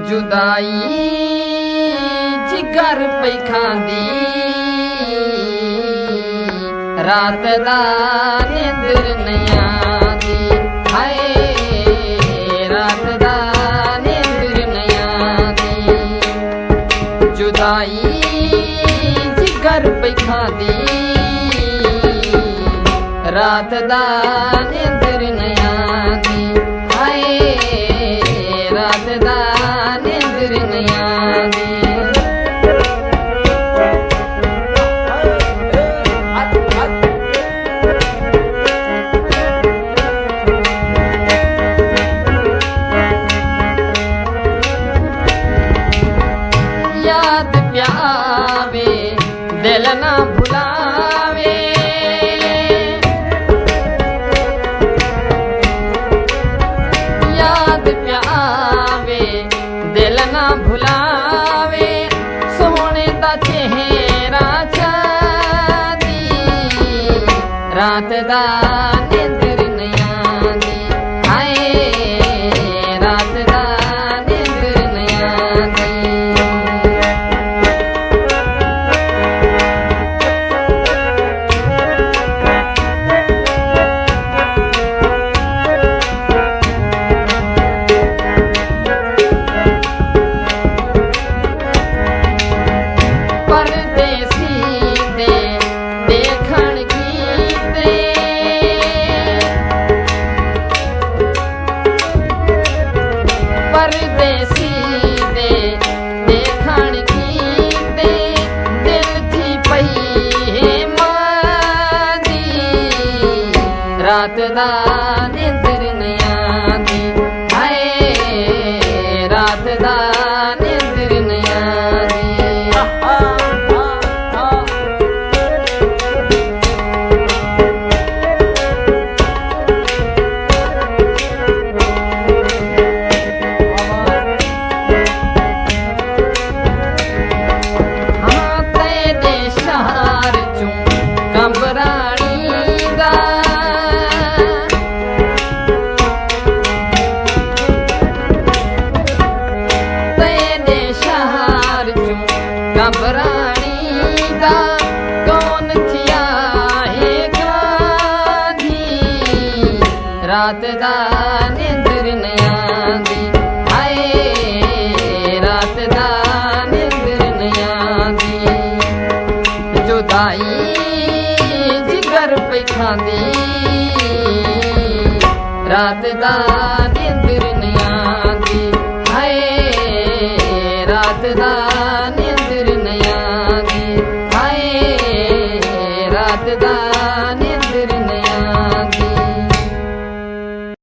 जुदाई जिगर पई खांदी रात दा निंदर नहीं आंदी हाय रात दा निंदर नहीं आंदी जुदाई जिगर पई खांदी रात दा निंदर नहीं आंदी हाय रात दा निंदर नहीं आंदी याद प्यावे दिल ना भुलावे याद प्यावे दिल ना भुलावे सोने दा चेहरा चांदी रात दा निंदर नहीं आंदी हाय रात दा निंदर नहीं आंदी परदेसी दे देखण कीते परदेसी दे देखण कीते दिल थी पई है मांदी रात दा निंदर नहीं आंदी हाय रात दा निंदर नहीं आंदी घबरानी दा कौन थिया है गांधी रात दा निंदर नहीं आंदी हाय रात दा निंदर नहीं आंदी जुदाई जिगर पे खांदी रात दा निंदर नहीं आंदी हाय रात दा